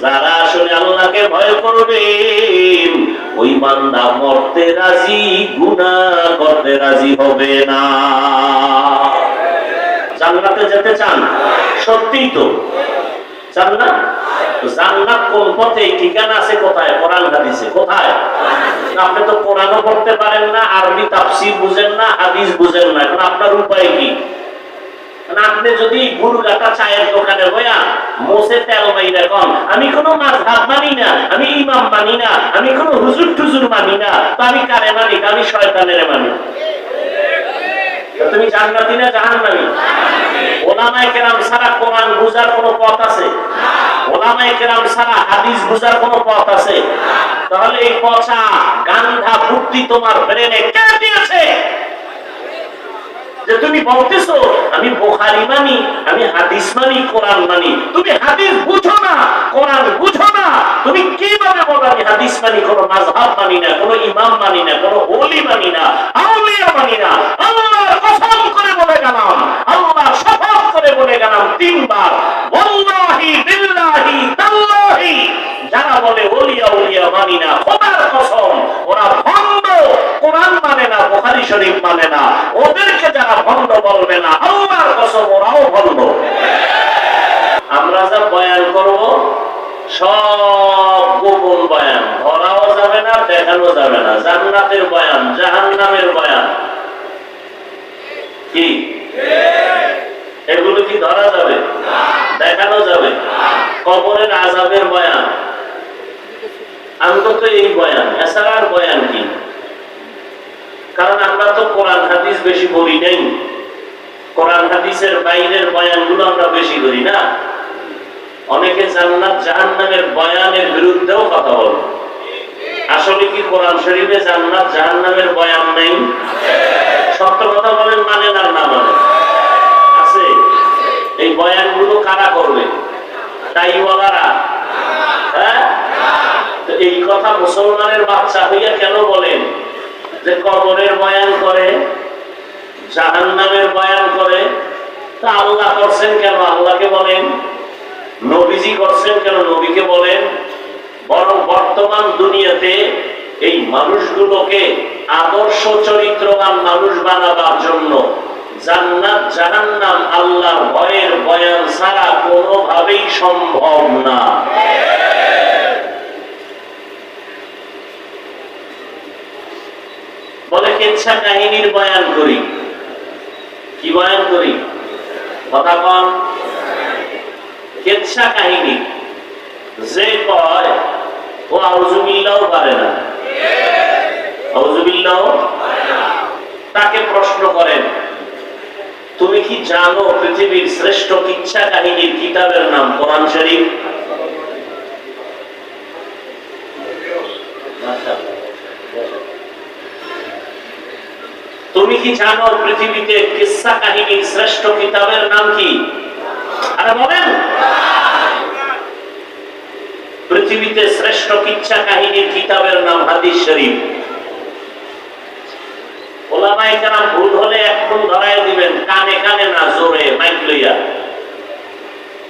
যারা আসলে আল্লাহকে ভয় করবে ওই বান্দা মরতে রাজি, গুনাহ করতে রাজি হবে না। জান্নাতে যেতে চান? সত্যিই তো চান না? জান্নাত কোন পথে? ঠিকানা আছে কোথায়? কোরআন হাদিসে। কোথায়? আপনি তো কোরআনও পড়তে পারেন না, আরবি তাফসীর বুঝেন না, হাদিস বুঝেন না, এখন আপনার উপায় কি? আপনি যদি গুরুগাতা চায়ের দোকানে বইয়া মোসে তেল মাইরা কন আমি কোনো মাযহাব মানি না, আমি ইমাম মানি না, আমি কোনো হুজুর টুজুর মানি না, তো আমি কারে মানি? আমি শয়তানের মানি। তুমি জান্নাতি না জাহান্নামী? ওলামায়ে কেরাম ছাড়া কোরআন বুঝার কোনো পথ আছে? ওলামায়ে কেরাম ছাড়া হাদিস বুঝার কোনো পথ আছে? তাহলে এই পচা গান্ধা বুদ্ধি তোমার ব্রেনে কে দিয়েছে যে তুমি বলতেছো আমি বুখারী মানি, আমি হাদিস মানি, কোরআন মানি? তুমি হাদিস বুঝো না, কোরআন বুঝো না, তুমি কিভাবে বলো আমি হাদিস মানি, কোনো মাযহাব মানি না, কোনো ইমাম মানি না, কোনো ওলি মানি না, আউলিয়া মানি না? আল্লাহর কসম করে বলে গেলাম, আল্লাহ শপথ করে বলে গেলাম তিনবার, ওয়াল্লাহি বিল্লাহি তাল্লাহি, যারা বলে ওলিয়া উলিয়া মানি না, খোদার কসম ওরা ভণ্ড। কোরআন মানে না, বুখারী শরীফ মানে না, ওদেরকে যারা ভণ্ড বলবে না, আল্লাহর কসম ওরাও ভণ্ড। আমরা যা বয়ান করব সব গোপন বয়ান, ধরাও যাবে না, দেখানো যাবে না। জান্নাতের বয়ান, জাহান্নামের বয়ান কি এগুলো কি ধরা যাবে? দেখানো যাবে? কবরের আযাবের বয়ান, অন্তত এই বয়ান, এছাড়া আর বয়ান কি? কারণ আমরা তো কোরআন হাদিস বেশি পড়ি নাই, কোরআন হাদিসের বাইরের বয়ানগুলো আমরা বেশি করি না। অনেকে জান্নাত জাহান্নামের বয়ানের বিরুদ্ধেও কথা বলে। আসলে কি কোরআন শরীফে জান্নাত জাহান্নামের বয়ান নেই? সত্য কথা বলেন, মানেন আর না মানেন? আছে। এই বয়ানগুলো কারা করবে? তাইওয়ালারা? হ্যাঁ, তো এই কথা মুসলমানের বাচ্চা হইয়া কেন বলেন যে কবরের বয়ান করে, জাহান্নামের বয়ান করে? তা আল্লাহ করছেন কেন? আল্লাহকে বলেন। নবীজি করছেন কেন? নবীকে বলেন। বরং বর্তমান দুনিয়াতে এই মানুষগুলোকে আদর্শ চরিত্রবান মানুষ বানাবার জন্য জান্নাত জাহান্নাম আল্লাহর ভয়ের বয়ান ছাড়া কোনোভাবেই সম্ভব না। বলে কিচ্ছা কাহিনীর বয়ান করি। কি বয়ান করি? কথা কন। কিচ্ছা কাহিনী যে কয় ও আউযুবিল্লাহ পারে না, আউযুবিল্লাহ। তাকে প্রশ্ন করেন তুমি কি জানো পৃথিবীর শ্রেষ্ঠ কিচ্ছা কাহিনীর কিতাবের নাম কোরআন শরীফ? তুমি কি জানো পৃথিবীতে কিচ্ছা কাহিনীর শ্রেষ্ঠ কিতাবের নাম কি? আরে বলেন। পৃথিবীতে শ্রেষ্ঠ কিচ্ছা কাহিনীর কিতাবের নাম হাদিস শরীফ। ওলামায়ে কেরাম ভুল হলে এখন ধরায় দিবেন, কানে কানে না, জোরে মাইক লইয়া।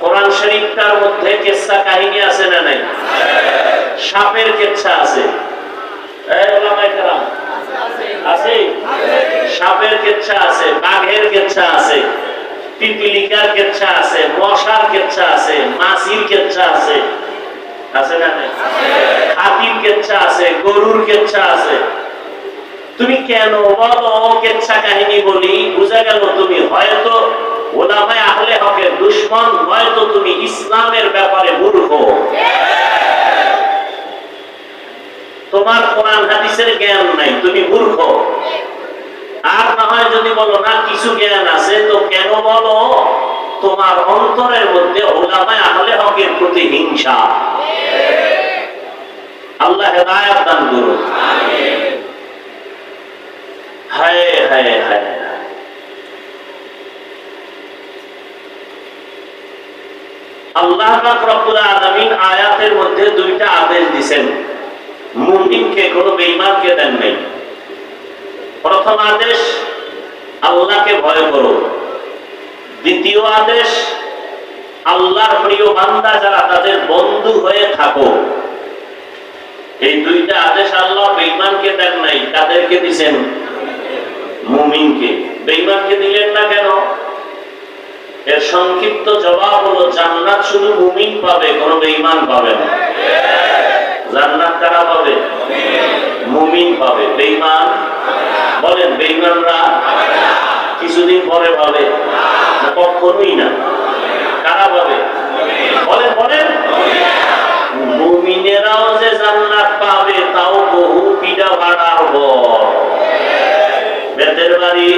কোরআন শরীফটার মধ্যে কিচ্ছা কাহিনী আছে না নাই? সাপের কিচ্ছা আছে। ওলামায়ে কেরাম আছে? সাপের কিচ্ছা আছে, বাঘের কিচ্ছা আছে, পিপিলিকার কিচ্ছা আছে, মশার কিচ্ছা আছে, মাছির কিচ্ছা আছে, আছে না নাই? হাতির কিচ্ছা আছে, গরুর কিচ্ছা আছে। তুমি কেন বলো কিচ্ছা কাহিনী বলি? বুঝা গেল তুমি হয়তো ওলামায়ে আহলে হকের দুশমন, হয়তো তুমি ইসলামের ব্যাপারে মূর্খ। তোমার কোরআন হাদিসের জ্ঞান নাই, তুমি মূর্খ। আর না হয় যদি বলো না কিছু জ্ঞান আছে, তো কেন বলো তোমার অন্তরের মধ্যে ওলামায়ে আহলে হকের প্রতি হিংসা? আল্লাহ হেদায়েত দান করুন। হায় হায় হায়। আল্লাহ পাক রব্বুল আলামিন আয়াতের মধ্যে দুইটা আদেশ দিবেন, মুমিনকে, কোনো বেঈমানকে দেন নাই। প্রথম আদেশ আল্লাহকে ভয় করো। দ্বিতীয় আদেশ আল্লাহর প্রিয় বান্দা যারা তাদের বন্ধু হয়ে আদেশ আল্লাহ বেঈমানকে দেন নাই, কাদেরকে দিবেন? মুমিনকে। বেঈমানকে দিলেন না কেন? এর সংক্ষিপ্ত জবাব হলো জান্নাত শুধু মুমিন পাবে, কোনো বেঈমান পাবে না। জান্নাত কারা পাবে? মুমিন পাবে, বেঈমান বলেন বেঈমানরা কিছুদিন পরে পাবে না? কখনোই না। কারা পাবে? বলেন বলেন। মুমিনেরাও যে জান্নাত পাবে তাও বহু পিঠা ভাড়ার পর। বেতের বাড়ি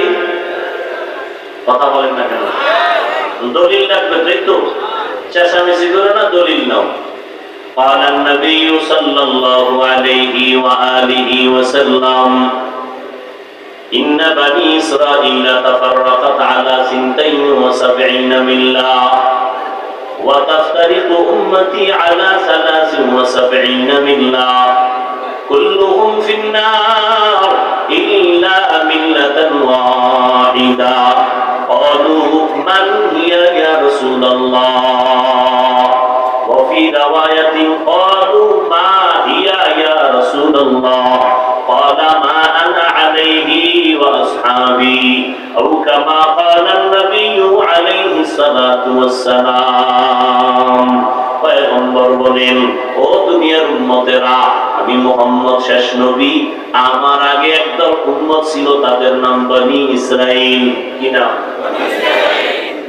কথা বলেন না কেন? দলিল লাগবে, তাই তো? চেঁচামেচি করে না, দলিল নাও। قال النبي صلى الله عليه وآله وسلم إن بني إسرائيل تفرقت على 72 ملة وتفترق أمتي على 73 ملة كلهم في النار إلا ملة واحدة قالوا من هي يا رسول الله وفي رواية قالوا ما هي يا رسول الله قال ما أنا عليه وأصحابي أو كما قال النبي عليه الصلاة والسلام পয়গম্বর বলেন, ও দুনিয়ার উম্মতেরা, আমি মুহাম্মদ শেষ নবী। আমার আগে একদল উম্মত ছিল, তাদের নাম বনি ইসরাইল। কি নাম?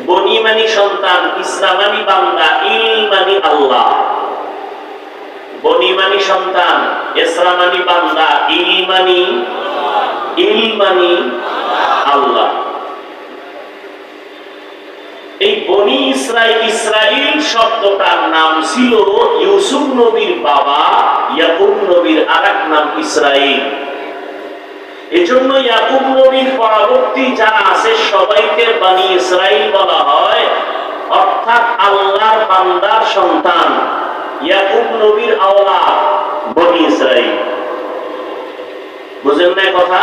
বনি মানি সন্তান, ইসরা মানি বান্দা, ইল মানি আল্লাহ। বনি মানি সন্তান, ইসরা মানি বান্দা, ইল মানি আল্লাহ। এই বনি ইসরাইল, ইসরাইল শব্দটার নাম ছিল ইউসুফ নবীর বাবা ইয়াকুব নবীর আরেক নাম ইসরাইল। এজন্য ইয়াকুব নবীর পরবর্তী যারা আছে সবাইকে বনি ইসরাইল বলা হয়, অর্থাৎ আল্লাহর বান্দার সন্তান, ইয়াকুব নবীর আওলাদ বনি ইসরাইল। বুঝেন না কথা?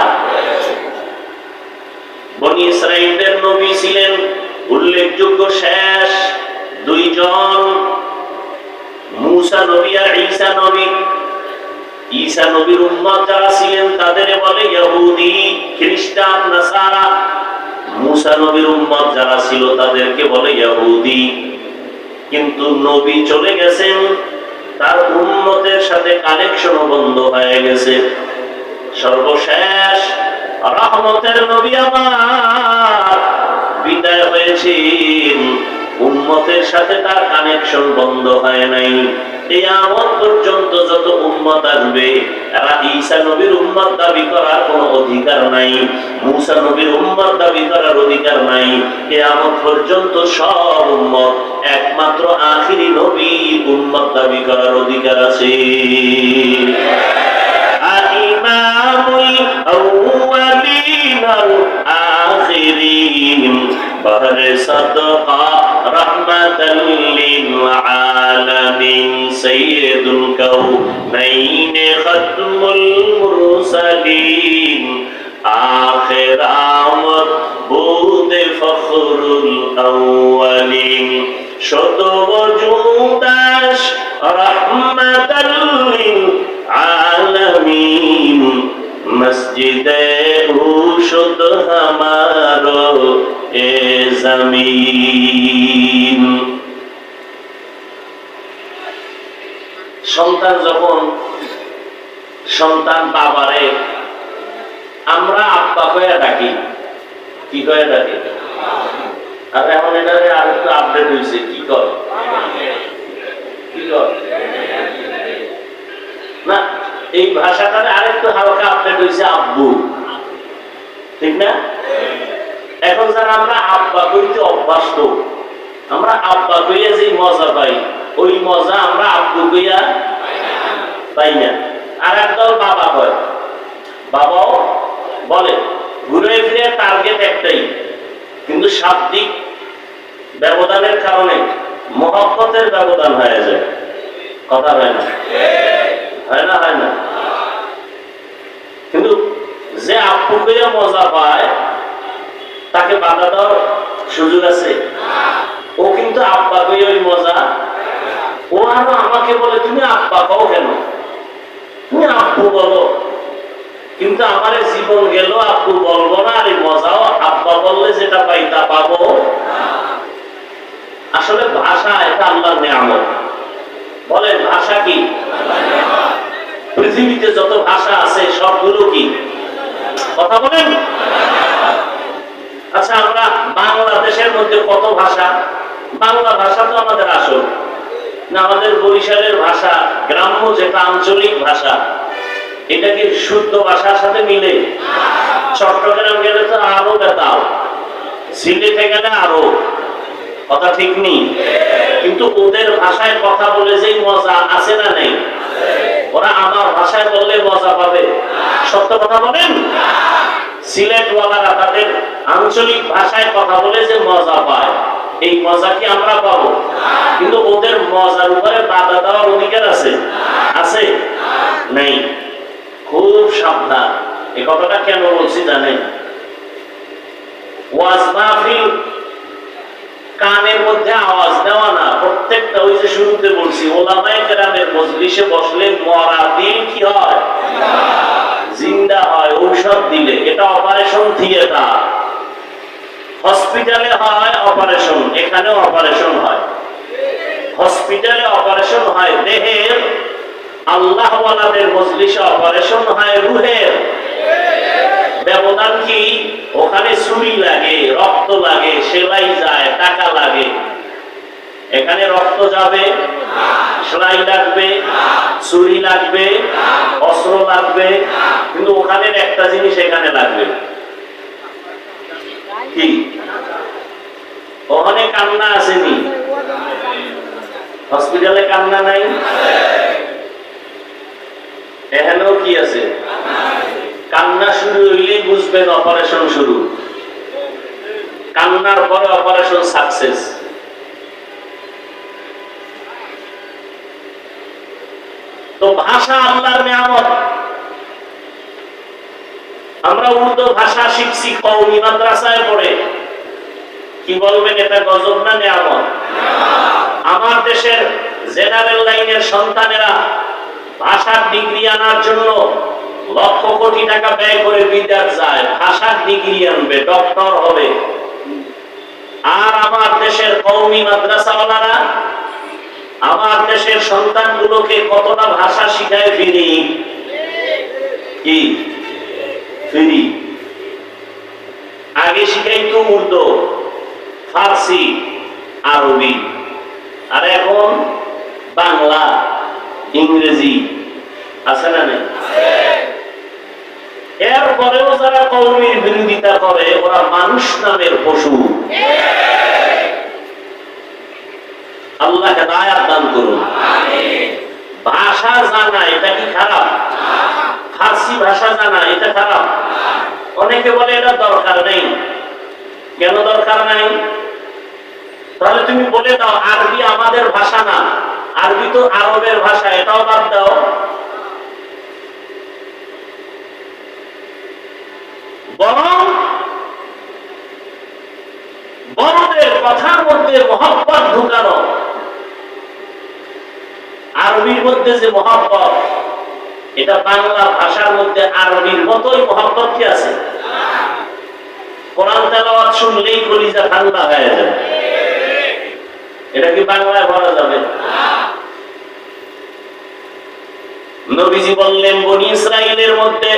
বনি ইসরাইলের নবী ছিলেন উল্লেখযোগ্য শেষ দুইজন, মূসা নবী আর ঈসা নবী। ঈসা নবীর উম্মত যারা ছিলেন তাদের বলে ইহুদি, খ্রিস্টান, নাসারা। মূসা নবীর উম্মত যারা ছিল তাদেরকে বলে ইহুদি। কিন্তু নবী চলে গেছেন, তার উম্মতের সাথে কানেকশন বন্ধ হয়ে গেছে। সর্বশেষ রহমতের নবী আমার বিদায় হয়েছেন, উম্মতের সাথে তার কানেকশন বন্ধ হয় নাই। কিয়ামত পর্যন্ত যত উম্মত আসবে, এরা ঈসা নবীর উম্মত দাবি করার কোনো অধিকার নাই, মূসা নবীর উম্মত দাবি করার অধিকার নাই। কিয়ামত পর্যন্ত সব উম্মত একমাত্র আখিরি নবীর উম্মত দাবি করার অধিকার আছে। ইমামুল আউয়ালিন আল আখিরিন বাহরে সাদকা রাহমাতাল লিল আলামিন সাইয়্যিদুল কাউনাইন খাতমুল মুরসালিন আখির আমত বুদে ফখরুল আউয়ালিন শত ওজুদাস রাহমাতাল লিল আলামিন মসজিদে উশুদ হামারো এ জমিন। সন্তান যখন সন্তান বাবারে আমরা আব্বা কয়ে ডাকি, কি কয়ে ডাকি? আর এখন এটারে আরেকটু আপডেট হয়েছে, কি কর না, এই ভাষাটারে আরেকটু হালকা আপডেট হয়েছে আব্বু, ঠিক না? এখন যারা আমরা আব্বা কইতে অভ্যস্ত, আমরা আব্বা কইয়া যে মজা পাই, ওই মজা আমরা আব্বু কইয়া পাই না। আর একদল বাবা কয়, বাবাও বলে, ঘুরে ফিরে টার্গেট একটাই, কিন্তু শাব্দিক ব্যবধানের কারণে মহব্বতের ব্যবধান হয়ে যায়। কথা হয় না? হয় না? হয় না? কিন্তু যে আব্বু কইয়া মজা পায় তাকে বাধা দেওয়ার সুযোগ আছে? ও কিন্তু আব্বা কইয়া ওই মজা, ও আরো আমাকে বলে তুমি আব্বা কও কেন, তুমি আব্বু বলো, কিন্তু আমার জীবন গেল আব্বু বলবো না, আর এই মজাও আব্বা বললে যেটা পাই তা পাবো। আসলে ভাষা এটা আল্লাহর নিয়ামত। বলেন ভাষা কি? পৃথিবীতে যত ভাষা আছে সবগুলো কি? কথা বলেন। আচ্ছা, আমরা বাংলাদেশের মধ্যে কত ভাষা? বাংলা ভাষা তো আমাদের আসল না, আমাদের বরিশালের ভাষা, গ্রাম্য যেটা আঞ্চলিক ভাষা, এটা কি শুদ্ধ ভাষার সাথে মিলে? চট্টগ্রাম গেলে তো আরো বেতাল, সিলেটে গেলে আরো, কথা ঠিক নেই। কিন্তু ওদের ভাষায় কথা বলে যে মজা আছে না নেই? ওরা আমার ভাষায় বললে মজা পাবে? সত্য কথা বলেন। সিলেটওয়ালারা তাদের আঞ্চলিক ভাষায় কথা বলে যে মজা পায়, এই মজা কি আমরা পাবো? কিন্তু ওদের মজার উপরে বাধা দেওয়ার অধিকার আছে? আছে? নেই। খুব সাবধান। এই কথাটা কেন বলছি জানেন? ওয়াজ মাহফিল কানের মধ্যে আওয়াজ দেওয়া না, প্রত্যেকটা ওই যে শুরুতে বলছি, ওলামায়ে কেরামের মজলিসে বসলে মরা দিল কি হয়? জিন্দা হয়। ঔষধ দিলে এটা অপারেশন থিয়েটার। হসপিটালে হয় অপারেশন, এখানেও অপারেশন হয়। হসপিটালে অপারেশন হয় দেহের, আল্লাহ ওয়ালাদের মজলিসে অপারেশন হয় রুহের। ব্যবধান কি? ওখানে ছুরি লাগে, রক্ত লাগে, সেলাই যায়, টাকা লাগে। এখানে রক্ত যাবে, সেলাই লাগবে, ছুরি লাগবে, অস্ত্র লাগবে, কিন্তু ওখানে একটা জিনিস এখানে লাগবে কি? ওখানে কান্না আসেনি? হসপিটালে কান্না নাই? এখানেও কি আছে? কান্না শুরু হইলেই বুঝবেন অপারেশন শুরু। কান্নার পরে অপারেশন সাকসেস। তো ভাষা আল্লাহর নিয়ামত। আমরা উর্দু ভাষা শিখছি কওমি মাদ্রাসায় পড়ে, কি বলবেন এটা গজব না নিয়ামত? আমার দেশের জেনারেল লাইনের সন্তানেরা ভাষার ডিগ্রি আনার জন্য লক্ষ কোটি টাকা ব্যয় করে বিদেশ যায়, ভাষার ডিগ্রি আনবে, ডক্টর হবে। আর আমার দেশের কওমি মাদ্রাসাওয়ালারা আমার দেশের সন্তানগুলোকে কতটা ভাষা শিখায় ফিরি? কি ফিরি? আগে শিখাইতো উর্দু, ফার্সি, আরবি, আর এখন বাংলা, ইংরেজি। আছে না নেই? এরপরেও যারা কওমির বিরোধিতা করে ওরা মানুষ নামের পশু। আল্লাহ হেদায়েত দান করুন। ভাষা জানা এটা কি খারাপ? ফার্সি ভাষা জানা এটা খারাপ? অনেকে বলে এটা দরকার নেই। কেন দরকার নাই? তাহলে তুমি বলে দাও আরবি আমাদের ভাষা না, আরবি তো আরবের ভাষা, এটাও বাদ দাও। বরং বড়দের কথার মধ্যে মহব্বত ঢুকানো। আরবির মধ্যে যে মহব্বত, এটা বাংলা ভাষার মধ্যে আরবির মতোই মহব্বত কি আছে? কোরআন তেলাওয়াত শুনলেই কলিজা ঠান্ডা হয়ে যায়। এটা কি বাংলায় বলা যাবে? নবীজি বললেন বনি ইসরাইলের মধ্যে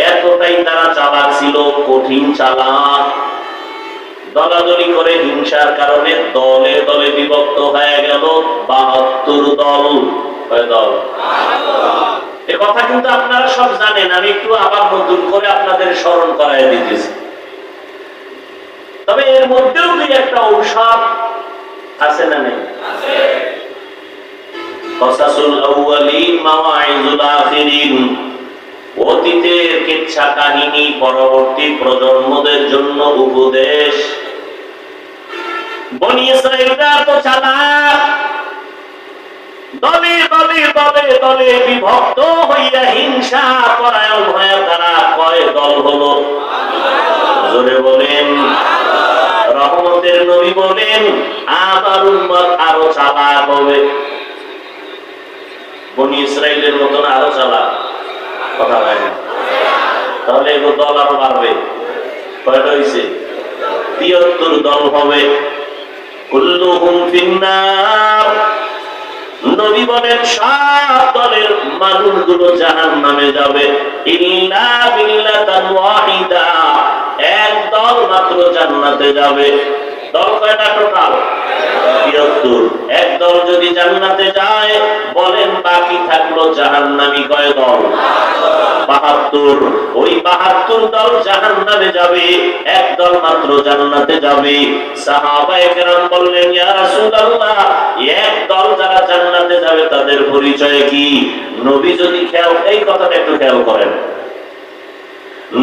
এতটাই তারা চালাক ছিল, কঠিন চালাক, দলাদলি করে হিংসার কারণে দলে দলে বিভক্ত হয়ে গেল ৭২ দল। কয় দল? এ কথা কিন্তু আপনারা সব জানেন, আমি একটু আবার নতুন করে আপনাদের স্মরণ করায় দিতেছি। তবে এর মধ্যেও দুই একটা ঔষধ আছে না নেই? কসাসুল আউয়ালিন মাওয়াইজুল আখিরিন। অতীতের কিচ্ছা কাহিনী পরবর্তী প্রজন্মদের জন্য উপদেশ। বনি ইসরাঈলরা তো চালাক, দলে দলে দলে দলে বিভক্ত হইয়া হিংসা পরায়ণ হয়ে তারা কয় দল হলো? জোরে বলেন। রহমতের নবী বলেন আমার উম্মত আরো চালাক হবে। বনি ইসরাইলের মতন আরো চালাক, কথা হয় না। তাহলে এগুলো দল আরো বাড়বে। কয়টা হয়েছে? 73 দল হবে। কুল্লুহুম ফিন্নার। নবী বলেন সব দলের মানুষগুলো জাহান্নামে যাবে, ইল্লা বিল্লাতান ওয়াহিদা, এক দল মাত্র জান্নাতে যাবে। দল কয়টা টোটাল? 73। এক দল যদি জান্নাতে যায়, বলেন বাকি থাকলো জাহান্নামী কয় দল? 72। ওই 72 দল জাহান্নামে যাবে, এক দল মাত্র জান্নাতে যাবে। সাহাবায়ে কেরাম বললেন, ইয়া রাসূলুল্লাহ, এক দল যারা জান্নাতে যাবে তাদের পরিচয় কি? নবী যদি এই কথাটা একটু খেয়াল করেন,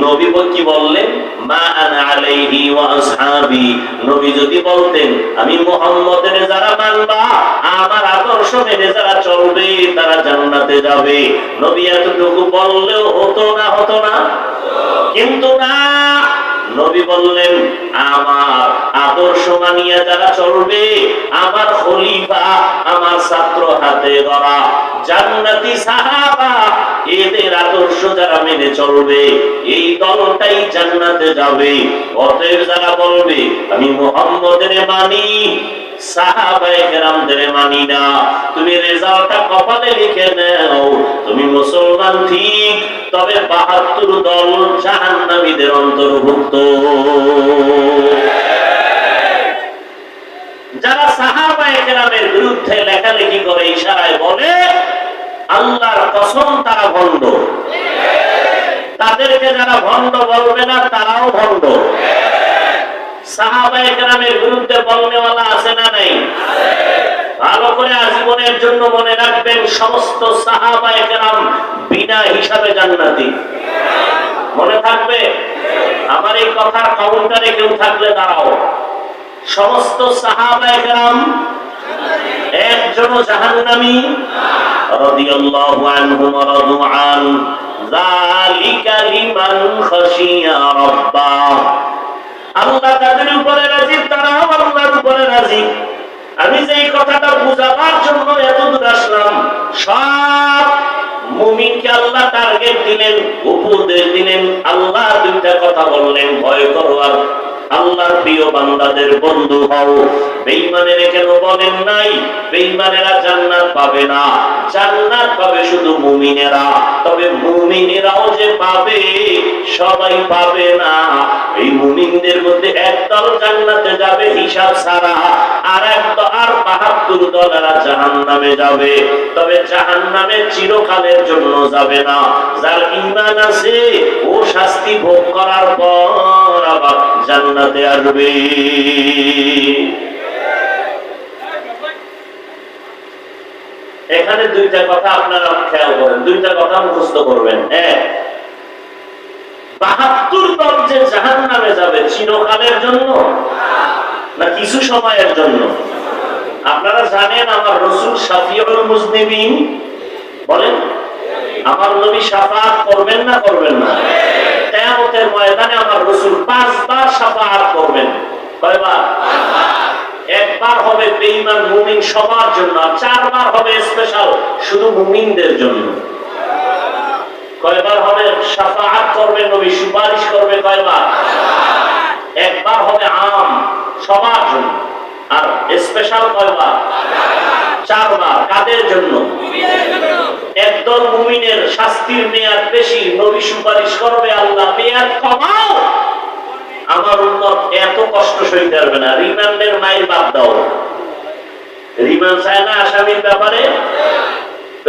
নবী কি বললেন? মা আনা আলাইহি ওয়া আসহাবি। নবী যদি বলতেন আমি মুহাম্মদের যারা মানবা, আমার আদর্শ মেনে যারা চলবে তারা জান্নাতে যাবে, নবী এতটুকু বললেও হতো না? হতো না? কিন্তু না, নবী বললেন আমার আদর্শ মানিয়ে যারা চলবে, আমার খলিফা, আমার ছাত্র হাতে গড়া জান্নাতি সাহাবা, এদের আদর্শ যারা মেনে চলবে এই দলটাই জান্নাতে যাবে। অতএব যারা বলবে আমি মুহাম্মদের মানি, সাহাবায়ে কেরামদের মানি না, তুমি রেজাল্টটা কপালে লিখে নাও, তুমি মুসলমান ঠিক, তবে 72 দল জাহান্নামীদের অন্তর্ভুক্ত। যারা সাহাবায়ে কেরামের বিরুদ্ধে লেখালেখি করে, ইশারায় বলে, আল্লাহর কসম তারা ভণ্ড। তাদেরকে যারা ভণ্ড বলবে না তারাও ভণ্ড। সাহাবায়ে কেরামের বিরুদ্ধে বলনেওয়ালা আছে না নাই? ভালো করে আজীবনের জন্য মনে রাখবেন, সমস্ত সাহাবায়ে কেরাম বিনা হিসাবে জান্নাতি। মনে থাকবে? আমার এই কথার কাউন্টারে কেউ থাকলে দাঁড়াও। সমস্ত সাহাবায়ে কেরাম একজনও জাহান্নামী? রাদিয়াল্লাহু আনহুম ওয়া রাদু আন, যালিকা লিমান খাশিয়া রাব্বাহ। আল্লাহ তাদের উপরে রাজি, তারাও আল্লাহর উপরে রাজি। আমি যে এই কথাটা বুঝাবার জন্য এতদূর আসলাম, সব মুমিনকে আল্লাহ টার্গেট দিলেন, উপদেশ দিলেন। আল্লাহ দুইটা কথা বললেন, ভয় করো আর আল্লাহর প্রিয় বান্দাদের বন্ধু হও। বেঈমানেরা কেন বলেন নাই? বেঈমানেরা জান্নাত পাবে না, জান্নাত পাবে শুধু মুমিনেরা। তবে মুমিনেরাও যে পাবে, সবাই পাবে না। এই মুমিনদের মধ্যে একদল জান্নাতে যাবে হিসাব ছাড়া, আর 72 দলেরা জাহান্নামে যাবে। তবে জাহান্নামে চিরকালের জন্য যাবে না। যার ঈমান আছে ও শাস্তি ভোগ করার পর আবার জান্নাতে আসবে। এখানে দুইটা কথা আপনারা খেয়াল করেন, দুইটা কথা মুখস্থ করবেন। 72 দল যে জাহান্নামে যাবে, চিরকালের জন্য না কিছু সময়ের জন্য? আপনারা জানেন আমার রাসূল শাফিউল মুজনিবিন, বলেন আমার নবী শাফাআত করবেন না করবেন না? কিয়ামতের ময়দানে আমার রাসূল 5 বার শাফাআত করবেন। কয়বার? 1 বার হবে বেঈমান মুমিন সবার জন্য, আর 4 বার হবে স্পেশাল শুধু মুমিনদের জন্য। কয়বার হবে শাফাআত করবে নবী, সুপারিশ করবে? কয়বার? 1 বার হবে আম সবার জন্য, আর স্পেশাল কয়বার? 4 বার। কাদের জন্য? একদল মুমিনের শাস্তির মেয়াদ বেশি, নবী সুপারিশ করবে, আল্লাহ মেয়াদ কমাও, আমার উম্মত এত কষ্ট সইতে পারবে না। রিমান্ডের মাইল বাদ দাও, রিমান্ড চায় না আসামির ব্যাপারে,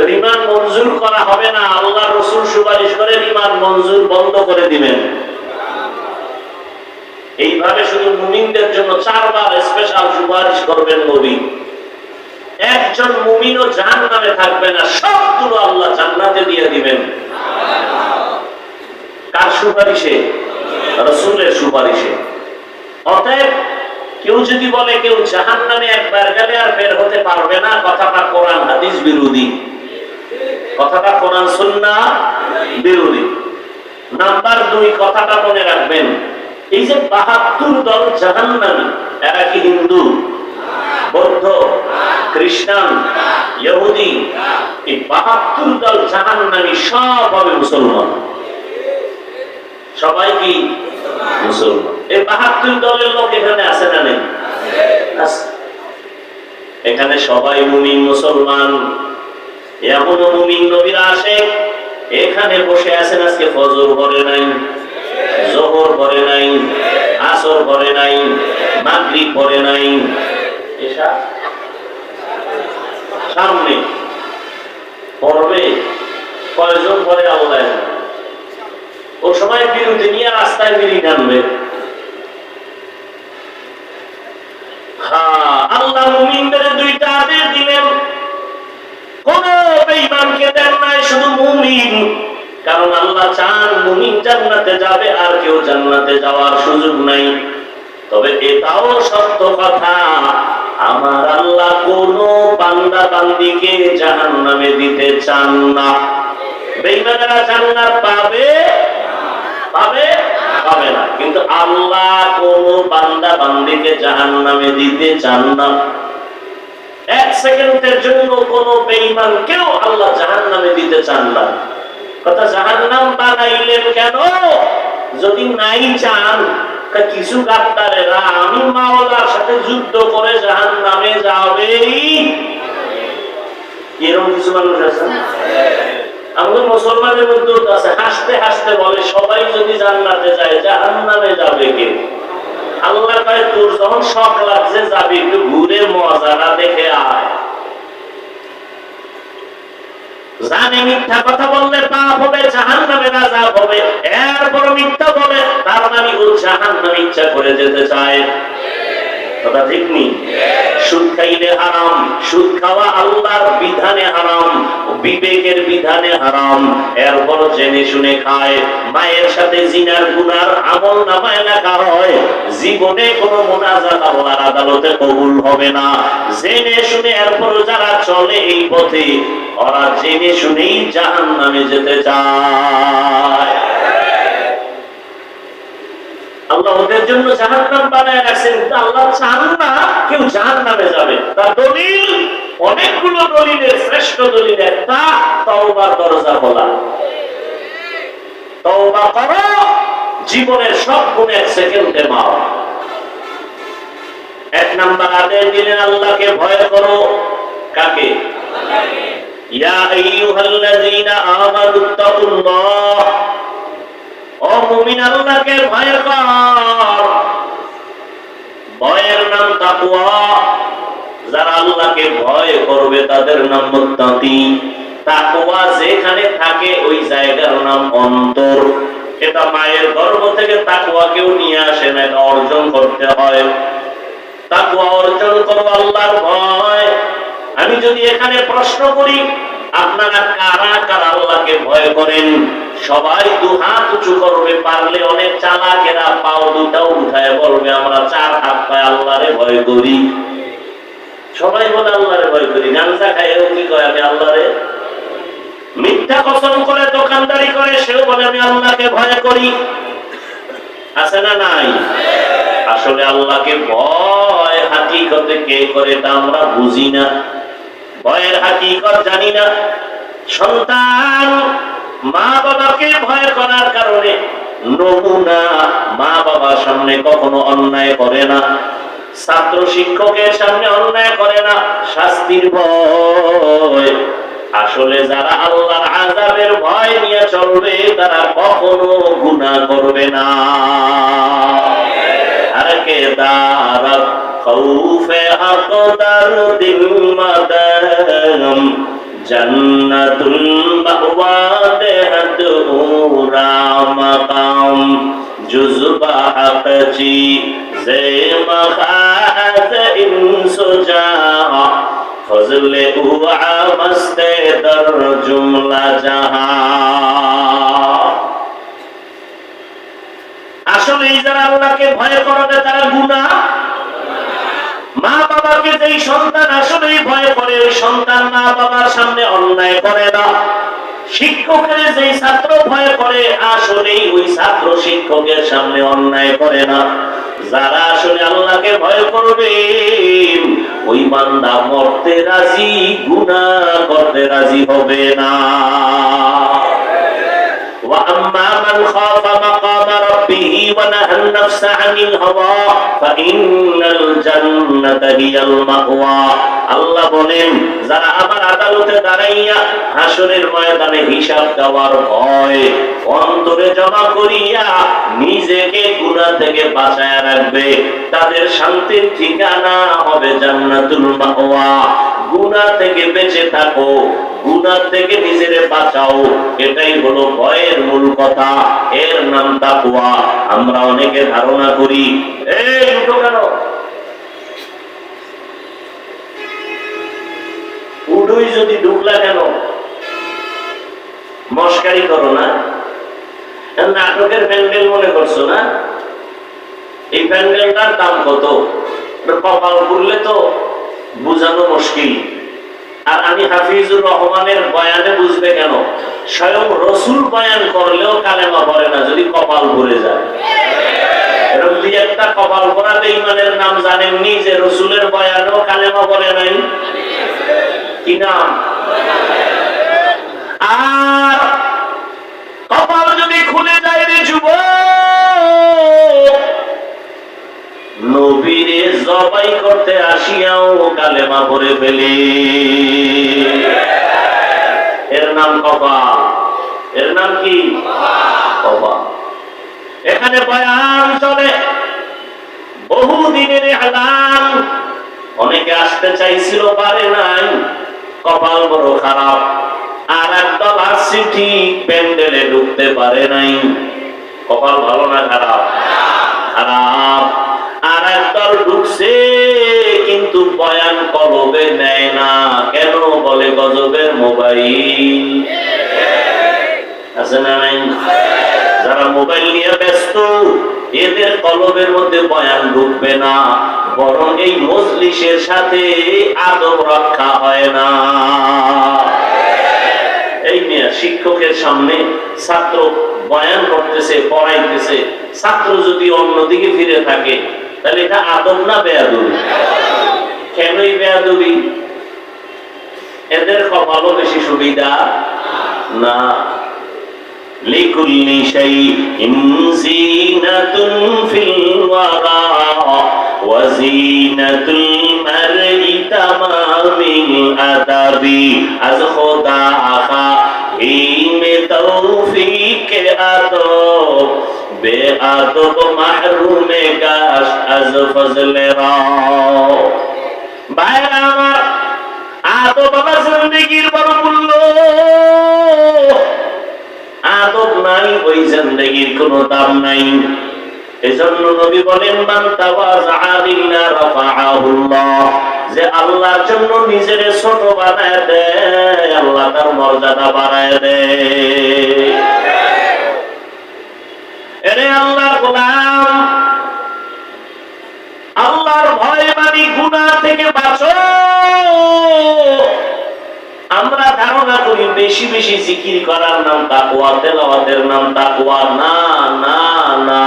রিমান্ড মঞ্জুর করা হবে না। আল্লাহ রাসূল সুপারিশ করে রিমান্ড মঞ্জুর বন্ধ করে দিবেন। এইভাবে শুধু মুমিনদের জন্য 4 বার স্পেশাল সুপারিশ করবেন নবী। একজন মুমিনও জাহান্নামে থাকবে না, সবগুলো আল্লাহ জান্নাতে দিয়ে দিবেন। কার সুপারিশে? রাসূলের সুপারিশে। অতএব কেউ যদি বলে কেউ জাহান্নামে একবার গেলে আর বের হতে পারবে না, কথাটা কোরআন হাদিস বিরোধী, কথাটা কোরআন সুন্নাহ বিরোধী। নাম্বার 2 কথাটা মনে রাখবেন, এই যে 72 দল জাহান্নামী, এরা কি হিন্দু, বৌদ্ধ, খ্রিস্টান, ইহুদি, এই 72 দল জাহান্নামী সব হবে মুসলমান। সবাই কি মুসলমান? এই 72 দলের লোক এখানে আছে না নেই? আছে। এখানে সবাই মুমিন মুসলমান। এমনও মুমিন নবীরা আসে এখানে বসে আছেন, আজকে ফজর পড়ে নাই, যোহর পড়ে নাই, আসর পড়ে নাই, মাগরিব পড়ে নাই, এশা সামনে পড়বে। কয়জন পড়ে আল্লাহ? ও সময় বিরতি নিয়ে রাস্তায় বেরিয়ে নামবে। হ্যাঁ, আল্লাহ মুমিনদের দুইটা আদেশ দিলেন, কোন বেঈমানকে দেন নাই, শুধু মুমিন। কারণ আল্লাহ চান মুমিন জান্নাতে যাবে, আর কেউ জান্নাতে যাওয়ার সুযোগ নাই। তবে এটাও সত্য কথা, আমার আল্লাহ কোন বান্দা বান্দিকে জাহান্নামে দিতে চান না। বেঈমানেরা জান্নাত পাবে পাবে পাবে না, কিন্তু আল্লাহ কোন বান্দা বান্দিকে জাহান্নামে দিতে চান না। এক সেকেন্ডের জন্য কোন বেঈমান কেউ আল্লাহ জাহান্নামে দিতে চান না। কথা, জাহান্নাম বানাইলেন কেন? যদি নাই চান, কিছু গাদ্দারেরা আমি মাওলার সাথে যুদ্ধ করে জাহান্নামে যাবেই, এরকম কিছু মানুষ আছে। আমাদের মুসলমানের মধ্যে আছে, হাসতে হাসতে বলে সবাই যদি জান্নাতে যায় জাহান্নামে যাবে কে? আল্লাহ কয়, তোর যখন শখ লাগছে যাবি, একটু ঘুরে মজাটা দেখে আয়। জানে মিথ্যা কথা বললে পাপ হবে, জাহান্নামে আযাব হবে, এরপর মিথ্যা বলে তার মানে ও জাহান্নামে ইচ্ছা করে যেতে চায়। কথা ঠিক নেই? সুদ খাইলে হারাম, সুদ খাওয়া আল্লাহর বিধানে হারাম, বিবেকের বিধানে হারাম, এরপর জেনে শুনে খায়। মায়ের সাথে জিনার গুনার আমল নামায় লেখা হয়, জীবনে কোনো মুনাজাত আল্লাহর আদালতে কবুল হবে না। জেনে শুনে এরপর যারা চলে এই পথে, ওরা জেনে শুনেই জাহান্নামে যেতে চায়। আল্লাহ ওদের জন্য জাহান্নাম বানায় রাখছেন, আল্লাহ চান না কেউ জাহান্নামে যাবে। তার দলিল, অনেকগুলো দলিলের শ্রেষ্ঠ দলিল একটা, তওবার দরজা খোলা। তওবা করো, জীবনের সব গুণ এক সেকেন্ডে মাও। এক নাম্বার আদেশ দিলেন আল্লাহকে ভয় করো। কাকে? ইয়া আইয়ুহাল্লাযীনা আমানুত্তাকুল্লাহ, ও মুমিন আল্লাহকে ভয় কর। ভয়ের নাম তাকওয়া। যারা আল্লাহকে ভয় করবে তাদের নাম মুত্তাকি। তাকওয়া যেখানে থাকে ওই জায়গার নাম অন্তর। এটা মায়ের গর্ভ থেকে তাকওয়া কেউ নিয়ে আসে না, এটা অর্জন করতে হয়। তাকওয়া অর্জন করো আল্লাহর ভয়। আমি যদি এখানে প্রশ্ন করি, আপনারা কারা কারা আল্লাহকে ভয় করেন? সবাই দুহাত উঁচু করবে, পারলে অনেক চালাকেরা পাও দুটাও উঠায় বলবে আমরা 4 হাত পায় আল্লাহরে ভয় করি। সবাই বলে আল্লাহরে ভয় করি। গাঁজা খায়ও কি কয় আমি আল্লাহরে। মিথ্যা কসম করে দোকানদারি করে সেও বলে আমি আল্লাহকে ভয় করি। আছে না নাই? আসলে আল্লাহকে ভয় হাকিকতে কে করে তা আমরা বুঝি না, ভয়ের হাকিকত জানি না। সন্তান মা বাবাকে ভয় করার কারণে নমুনা, মা বাবার সামনে কখনো অন্যায় করে না, ছাত্র শিক্ষকের সামনে অন্যায় করে না, শাস্তির ভয়। আসলে যারা আল্লাহর আযাবের ভয় নিয়ে চলবে তারা কখনো গুনাহ করবে না। আর কে দারাত খৌফে আকদার দিল মাদাম জান্নাতুল মাওয়া দেহত উরা মাকাম জুজবা হাকচি জে মখাত ইনসুজা ফজলে উআ মস্তে দর জুমলা জাহান। আসলে যারা আল্লাহকে ভয় করে তারা গুনাহ। মা বাবাকে যেই সন্তান আসলেই ভয় করে, ওই সন্তান মা বাবার সামনে অন্যায় করে না। শিক্ষকের যেই ছাত্র ভয় করে, আসলেই ওই ছাত্র শিক্ষকের সামনে অন্যায় করে না। যারা আসলে আল্লাহকে ভয় করবেন ওই বান্দা মরতে রাজি, গুনাহ করতে রাজি হবে না। وأما من خاف مقام ربه ونهى النفس عن الهوى فإن الجنة هي المأوى। আল্লাহ বলেন যারা আমার আদালতে দাঁড়াইয়া হাসরের ময়দানে হিসাব দেওয়ার ভয় অন্তরে জমা করিয়া নিজেকে গুনাহ থেকে বাঁচায়া রাখবে, তাদের শান্তির ঠিকানা হবে জান্নাতুল মাওয়া। গুনাহ থেকে বেঁচে থাকো, গুনাহ থেকে নিজেরে বাঁচাও, এটাই হলো ভয়ের মূল কথা। এর নাম তাকওয়া। আমরা অনেকে ধারণা করি এই দুটো কেন উডুই যদি ঢুকলা কেন, মস্কারি করো না, নাটকের প্যান্ডেল মনে করছো না? এই প্যান্ডেলটার দাম কত? কপাল খুললে তো বুঝানো মুশকিল। আর আমি হাফিজুর রহমানের বয়ানে বুঝবে কেন? স্বয়ং রসুল বয়ান করলেও কালেমা পড়ে না যদি কপাল ভরে যায়। এরকম দুই একটা কপাল ভরা বেঈমানের নাম জানেননি যে রসুলের বয়ানেও কালেমা পড়ে নাই? কি নাম? আর কপাল যদি খুলে যায় রে যুবক, নবীরে জবাই করতে আসিয়াও কালেমা পড়ে ফেলে। এর নাম কপাল। এর নাম কি? কপাল। এখানে বয়ান চলে বহুদিনের এলান, অনেকে আসতে চাইছিল পারে নাই, কপাল বড় খারাপ। আর একদল আসছে ঠিক প্যান্ডেলে ঢুকতে পারে নাই, কপাল ভালো না খারাপ? খারাপ। আর একদল ঢুকছে কিন্তু বয়ান কলবে নেয় না, কেন? বলে গজবের মোবাইল আছে না নাই? যারা মোবাইল নিয়ে ব্যস্ত এদের কলবের মধ্যে বয়ান ঢুকবে না, বরং এই মজলিসের সাথে আদব রক্ষা হয় না। এই নিয়ে শিক্ষকের সামনে ছাত্র বয়ান করতেছে, পড়াইতেছে, ছাত্র যদি অন্যদিকে ফিরে থাকে তাহলে এটা আদব না বেয়াদবি? কেনই বেয়াদবি? এদের কপালও বেশি সুবিধা না। লিকুল্লি শাইইন যিনাতুন ফিল ওয়ারা ওয়া যিনাতুল মারই তামামিল আদাবি আজ খোদা খা হিমে তৌফিক আদব বেআদব মাহরুমে গাশ আজ ফজলে রাও। ভাইরা আমার, আদব আমার জিন্দেগির বড় মূল্য। আদব নাই ওই জিন্দেগির কোনো দাম নাই। এজন্য নবী বলেন মান তাওয়াযা লিল্লাহ রাফাআহুল্লাহ, যে আল্লাহর জন্য নিজেরে ছোট বানায় দেয় আল্লাহ তার মর্যাদা বাড়ায় দেয়। এরে আল্লাহর গোলাম, আল্লাহর ভয় মানি গুনাহ থেকে বাঁচো। আমরা ধারণা করি বেশি বেশি জিকির করার নাম তাকওয়া, তেলাওয়াতের নাম তাকওয়া। না না না,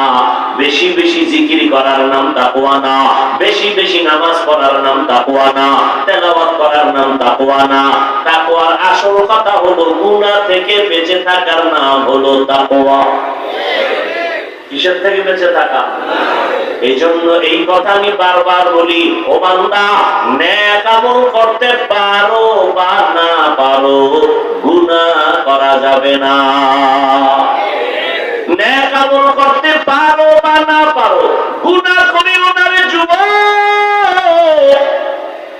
বেশি বেশি জিকির করার নাম তাকওয়া না, বেশি বেশি নামাজ পড়ার নাম তাকওয়া না, তেলাওয়াত করার নাম তাকওয়া না। তাকওয়ার আসল কথা হলো গুনাহ থেকে বেঁচে থাকার নাম হলো তাকওয়া। কিসের থেকে বেঁচে থাকা? এই জন্য এই কথা আমি বারবার বলি, ও বান্দা, নেক আমল করতে পারো বা না পারো, গুনাহ করা যাবে না। নেক আমল করতে পারো বা না পারো, গুনাহ করিও না রে যুবক।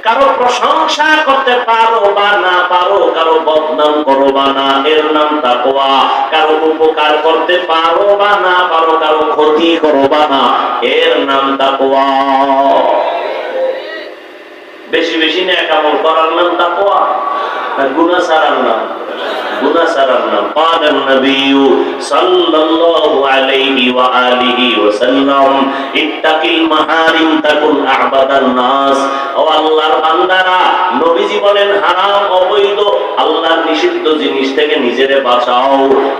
কারো প্রশংসা করতে পারো বা না পারো, কারো বদনাম করো বা না, এর নাম তাকওয়া। কারো উপকার করতে পারো বা না পারো, কারো ক্ষতি করো বা না, এর নাম তাকওয়া। বেশি বেশি নেক আমল করার নাম তাকওয়া, আর গুনাহ ছাড়ার নাম গুনাহ ছাড়ার নাম। ক্বালান নবিয়্যু সাল্লাল্লাহু আলাইহি ওয়া আলিহি ওয়াসাল্লাম ইত্তাকিল মাহারিম তাকুন আ'বাদান নাস। ও আল্লাহর বান্দারা, নবীজি বলেন হারাম অবৈধ আল্লাহর নিষিদ্ধ জিনিস থেকে নিজেরে বাঁচাও।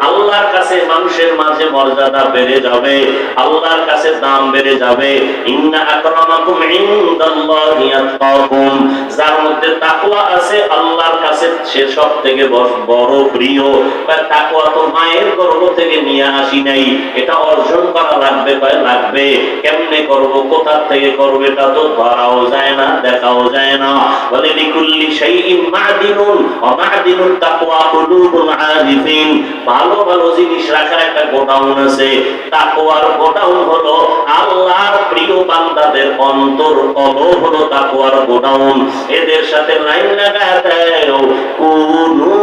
আল্লাহর কাছে মানুষের মাঝে মর্যাদা বেড়ে যাবে, আল্লাহর কাছে দাম বেড়ে যাবে। ইন্না আকরামাকুম ইনদাল্লাহি আতকাকুম, যার মধ্যে তাকওয়া আছে আল্লাহর কাছে সে সবথেকে বড় প্রিয়। তাকওয়া তো মায়ের গর্ভ থেকে নিয়ে আসি নাই, এটা অর্জন করা লাগবে। লাগবে কেমনে করব, কোথা থেকে করব, এটা তো ধরাও যায় না, দেখাও যায় না। বলে লিকুল্লি শাইইন মা'দিনুন ওয়া মা'দিনুত তাকওয়া কুলুবুল আরিফিন, ভালো ভালো জিনিস রাখার একটা গোডাউন আছে। তাকওয়ার গোডাউন হলো আল্লাহর প্রিয় বান্দাদের অন্তর, কলব হলো তাকওয়ার গোডাউন। এদের সাথে লাইন লাগায় দেয় কুনু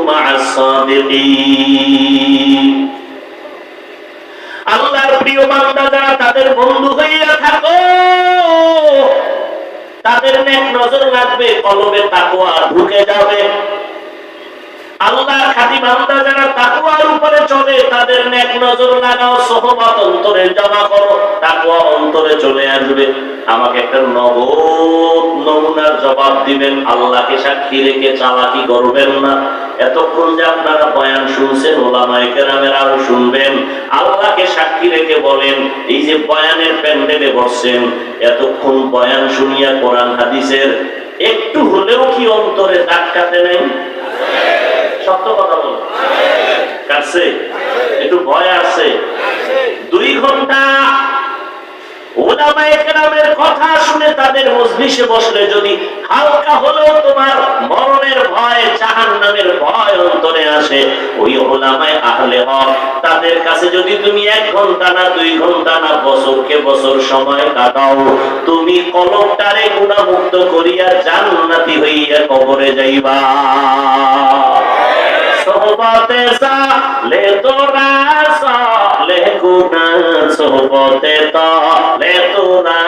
মা'আস সাদিকিন। আল্লাহর প্রিয় বান্দা যারা, তাদের বন্ধু হইয়া থাকো, তাদের নেক নজর লাগবে, কলবে তাকওয়া ঢুকে যাবে। আল্লাহর খাঁটি বান্দা যারা তাকওয়ার উপরে চলে, তাদের নেক নজর লাগাও, সোহবত অন্তরে জমা করো, তাকওয়া অন্তরে চলে আসবে। আমাকে একটা নগদ নমুনার জবাব দিবেন, আল্লাহকে সাক্ষী রেখে চালাকি করবেন না। এতক্ষণ যে আপনারা বয়ান শুনছেন, ওলামায়ে কেরামের আরো শুনবেন, আল্লাহকে সাক্ষী রেখে বলেন, এই যে বয়ানের প্যান্ডেলে বসছেন, এতক্ষণ বয়ান শুনিয়া কোরআন হাদিসের একটু হলেও কি অন্তরে দাগ কাটে নাই? সত্য কথা বল, কাটছে? একটু ভয় আছে? 2 ঘন্টা উলামায়ে কেরামের কথা শুনে তাদের মজলিসে বসলে যদি হালকা হলেও তোমার মরণের ভয়, জাহান্নামের ভয় অন্তরে আসে, ওই উলামায়ে আহলে হক তাদের কাছে যদি তুমি 1 ঘন্টা না 2 ঘন্টা না বছরকে বছর সময় কাটাও, তুমি কলবটারে গুনাহমুক্ত করিয়া জান্নাতি হইয়া কবরে যাইবা। সোহবতে সালে তোরা সালে গুনা, সোহবতে তালে তোরা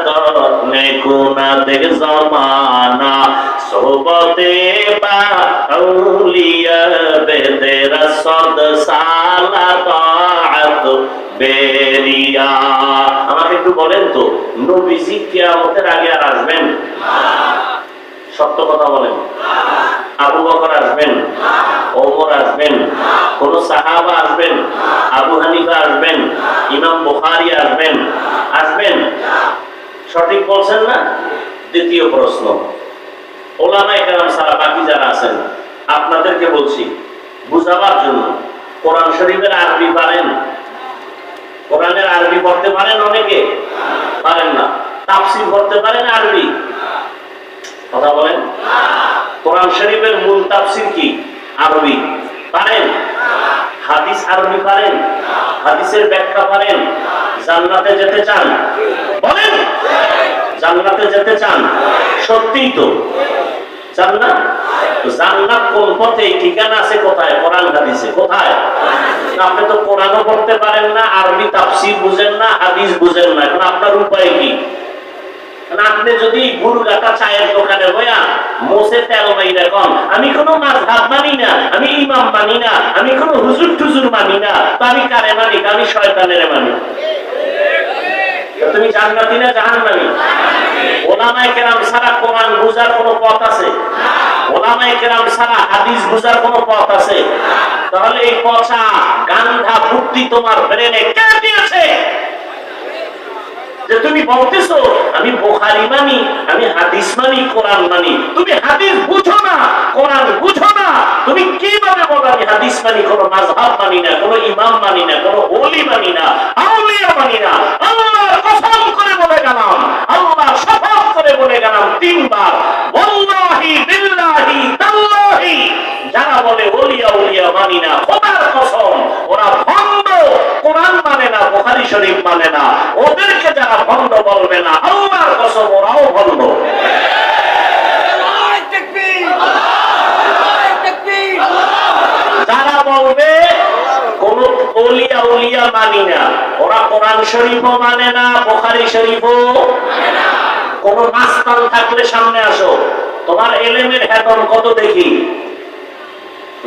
তনে গুনা দেখ জমানা, সোহবতে বা আউলিয়া বেদেরা সদ সালা তাআত বেরিয়া। আমাকে একটু বলেন তো, নবীজি কিয়ামতের আগে আর আসবেন? সত্য কথা বলেন। আবু বকর আসবেন? ওমর আসবেন? কোন সাহাবা আসবেন? আবু হানিফা আসবেন? ইমাম বুখারী আসবেন? আসবেন? সঠিক বলছেন না? দ্বিতীয় প্রশ্ন, উলামায়ে কেরাম ছাড়া বাকি যারা আছেন, আপনাদেরকে বলছি বুঝাবার জন্য, কোরআন শরীফের আরবি পারেন? কোরআনের আরবি পড়তে পারেন? অনেকে পারেন না। তাফসীর পড়তে পারেন আরবি? কথা বলেন। কোরআন শরীফের মূল তাফসীর কি? আরবি। পারেন? হাদিস আরবি পারেন? হাদিসের ব্যাখ্যা পারেন? জান্নাতে যেতে চান? বলেন, জান্নাতে যেতে চান? সত্যিই তো চান না? জান্নাত কোন পথে? ঠিকানা আছে কোথায়? কোরআন হাদিসে। কোথায়? আপনি তো কোরআনও পড়তে পারেন না, আরবি তাফসীর বুঝেন না, হাদিস বুঝেন না, এখন আপনার উপায় কি? আপনি যদি গুরগাটা চায়ের দোকানে বয়া মোসে তেল মাইরা কন, আমি কোনো মাযহাব মানি না, আমি ইমাম মানি না, আমি কোনো হুজুর টুজুর মানি না, তো আমি কারে মানি? আমি শয়তানের মানি। তুমি জান্নাতি না জাহান্নামী? উলামায়ে কেরাম ছাড়া কোরআন বুঝার কোনো পথ আছে? উলামায়ে কেরাম ছাড়া হাদিস বুঝার কোনো পথ আছে? তাহলে এই পচা গান্ধা বুদ্ধি তোমার ব্রেনে কে দিয়েছে যে তুমি বলতেছো আমি বুখারী মানি, আমি হাদিস মানি, কোরআন মানি? তুমি হাদিস বুঝো না, কোরআন বুঝো না, তুমি কিভাবে বলো আমি হাদিস মানি, কোন মাযহাব মানি না, কোন ইমাম মানি না, কোন ওলি মানি না, আউলিয়া মানি না? আল্লাহর কসম করে বলে গেলাম, আল্লাহ শপথ করে বলে গেলাম 3 বার, ওয়াল্লাহি বিল্লাহি তাল্লাহি, যারা বলে ওলিয়া উলিয়া মানি না, খোদার কসম ওরা ভণ্ড। কোরআন মানে না, বুখারী শরীফ মানে না, ওদেরকে যারা ভণ্ড বলবে না, আল্লাহর কসম ওরাও ভণ্ড। যারা বলবে কোন ওলিয়া উলিয়া মানি না, ওরা কোরআন শরীফও মানে না, বুখারী শরীফও মানে না। কোন মাস্তান থাকলে সামনে আসো, তোমার এলেমের হেতন কত দেখি।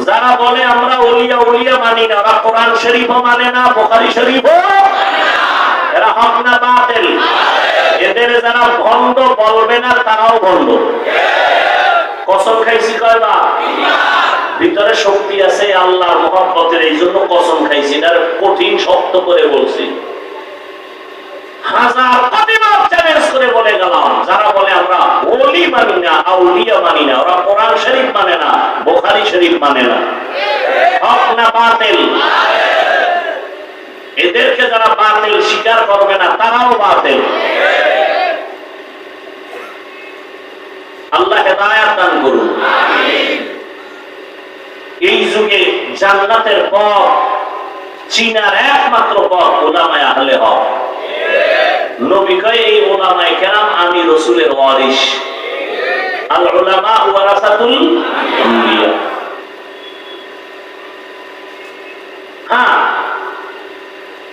যারা বলে আমরা ওলিয়া ওলিয়া মানি না, ওরা কোরআন শরীফও মানে না, বুখারী শরীফও, এরা হক না বাতিল? এদের যারা ভণ্ড বলবে না তারাও ভণ্ড। কসম খাইছি কয়বার? ভিতরে শক্তি আছে আল্লাহর মহব্বতের, এই জন্য কসম খাইছি, এটার কঠিন শক্ত করে বলছি। হাজার প্রতিবাদ চ্যালেঞ্জ করে বলে গেলাম, যারা বলে আমরা ওলি মানি না, আউলিয়া মানি না, ওরা কোরআন শরীফ মানে না, বুখারী শরীফ মানে না। হক না বাতিল? এদেরকে যারা বাতিল স্বীকার করবে না তারাও বাতিল। আল্লাহ হেদায়েত দান করুন। এই যুগে জান্নাতের পথ চিনার একমাত্র পথ উলামায়ে আহলে হক। নবী কয় এই উলামায়ে কেরাম আমি রাসূলের ওয়ারিস। আল উলামা ওয়ারাসাতুল আম্বিয়া। হ্যাঁ,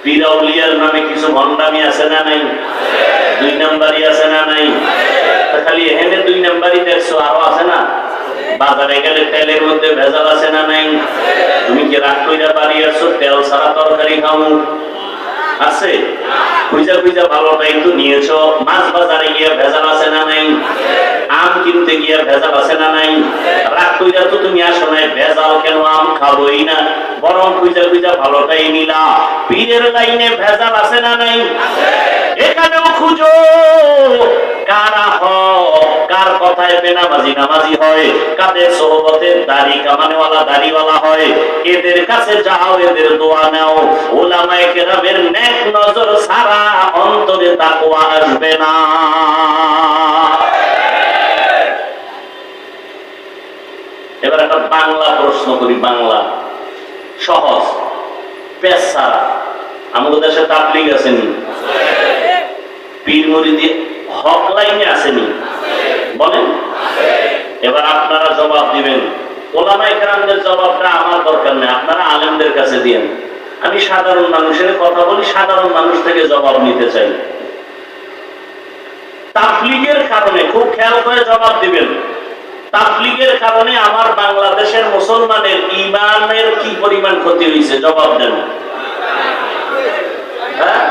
পীর আউলিয়ার নামে কিছু ভণ্ডামি আছে না নাই? দুই নাম্বারই আছে না নাই? খালি এখানে দুই নাম্বারই দেখছো, আরো আছে না? বাজারে গেলে তেলের মধ্যে ভেজাল আছে না নাই? তুমি কি রাগ কইরা বাড়ি আসছো তেল ছাড়া তরকারি খাও? আছে? খুঁজা খুঁজা ভালোটাই তো নিয়েছো। মাছ বাজারে গিয়ে ভেজাল আছে না নাই? আম কিনতে গিয়ে ভেজাল আছে না নাই? রাগ কইরা তো তুমি আসো নাই, ভেজাল কেন, আম খাবোই না, বরং খুঁজা খুঁজা ভালোটাই নিলা। পীরের লাইনে ভেজাল আছে না নাই? এখানেও খুঁজো কারা হক, কার কথায় বেনামাজি নামাজি হয়, কাদের সোহবতে দাড়ি কামানেওয়ালা দাড়িওয়ালা হয়, এদের কাছে যাও, এদের দোয়া নাও। উলামায়ে কেরামের নেক নজর ছাড়া অন্তরে তাকওয়া আসবে না। এবার একটা বাংলা প্রশ্ন করি, বাংলা সহজ, পেশ ছাড়া। আমাদের দেশে তাবলীগ আসেনি, পীর মুরিদি হক লাইনে আসেনি, বলেন? এবার আপনারা জবাব দিবেন। ওলামায়ে কেরামদের জবাবটা আমার দরকার নেই, আপনারা আলেমদের কাছে দিয়েন। আমি সাধারণ মানুষের কথা বলি, সাধারণ মানুষ থেকে জবাব নিতে চাই। তাবলীগের কারণে, খুব খেয়াল করে জবাব দিবেন, তাবলীগের কারণে আমার বাংলাদেশের মুসলমানের ঈমানের কি পরিমাণ ক্ষতি হয়েছে? জবাব দেন। হ্যাঁ,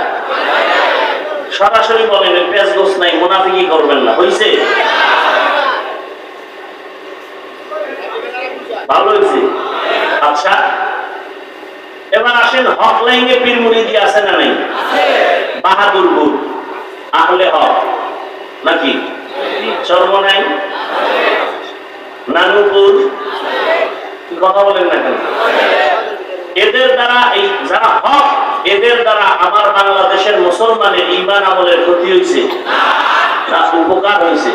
সরাসরি বলেন, পেঁচগোছ নাই, মুনাফিকি করবেন না। হইছে? ভালো হয়েছে? আচ্ছা, এবার আসেন হক লাইনে পীর মুরিদি আছে না নাই? বাহাদুরপুর আহলে হক নাকি? চরমনাই, নানুপুর, কথা বলেন না কেন? এদের দ্বারা, এই যারা হক, এদের দ্বারা আমার বাংলাদেশের মুসলমানের ঈমান আমলের ক্ষতি হয়েছে না উপকার হয়েছে?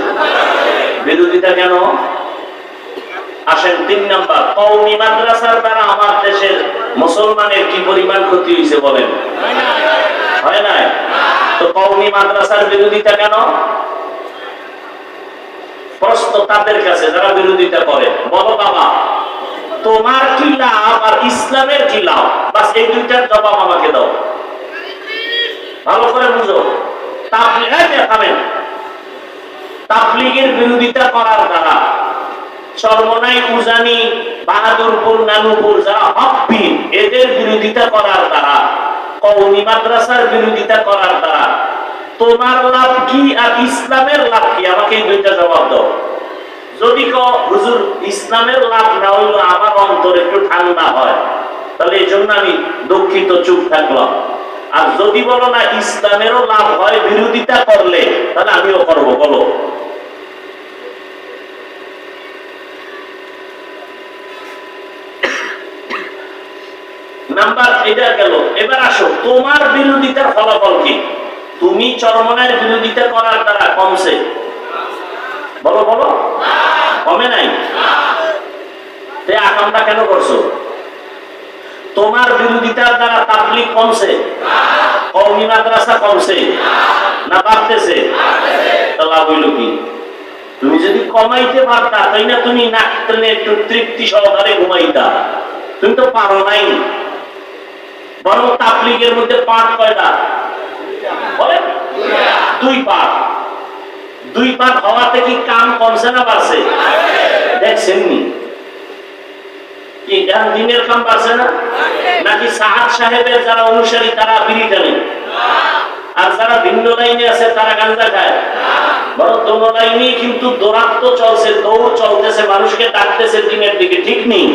বিরোধিতা কেন? আসেন 3 নাম্বার, কওমি মাদ্রাসার দ্বারা আমার দেশের মুসলমানের কি পরিমাণ ক্ষতি হয়েছে বলেন? হয় নাই? তো কওমি মাদ্রাসার বিরোধিতা কেন? প্রশ্ন তাদের কাছে যারা বিরোধিতা করে। বলো বাবা, তোমার কি লাভ আর ইসলামের কি লাভ? বাস এই দুইটার জবাব আমাকে দাও, ভালো করে বুঝো। তাবলীগের বিরোধিতা করার দ্বারা চরমনাই, উজানি, বাহাদুরপুর, নানুপুর যারা হক পীর, এদের বিরোধিতা করার দ্বারা, কওমি মাদ্রাসার বিরোধিতা করার দ্বারা তোমার লাভ কি আর ইসলামের লাভ কি? আমাকে এই দুইটা জবাব দাও। যদি কও হুজুর ইসলামের লাভ না হইলো আমার অন্তর একটু ঠান্ডা হয়, তাহলে এই জন্য আমি দুঃখিত, চুপ থাকলাম। আর যদি বলো না ইসলামেরও লাভ হয় বিরোধিতা করলে, তাহলে আমিও করবো। বলো। নাম্বার এটা গেল। এবার আসো তোমার বিরোধিতার ফলাফল কি? তুমি চরমনায়ের বিরোধিতা করার দ্বারা কমছে? বলো বলো, কমে নাই? আকামটা কেন করছো? তোমার বিরোধিতার দ্বারা তাবলীগ কমছে? কওমি মাদ্রাসা কমছে না বাড়তেছে? তা লাভ হইল কি? তুমি যদি কমাইতে পারতা, তাই না তুমি নাক টেনে একটু তৃপ্তি সহকারে ঘুমাইতা। তুমি তো পারো নাই। বরং তাবলীগের মধ্যে পাঠ কয়টা বলেন? 2 পাঠ। 2 পাঠ হওয়াতে কি কাম কমছে না বাড়ছে? দেখছেন নি? কি দিনের কাম বাড়ছে না? নাকি সাহাদ সাহেবের যারা অনুসারী তারা বিড়ি টানে, আর যারা ভিন্ন লাইনে আছে তারা গাঁজা খায়? বরং দোনো লাইনেই কিন্তু দৌড়াত্ম চলছে, দৌড় চলতেছে, মানুষকে ডাকতেছে দিনের দিকে, ঠিক নেই?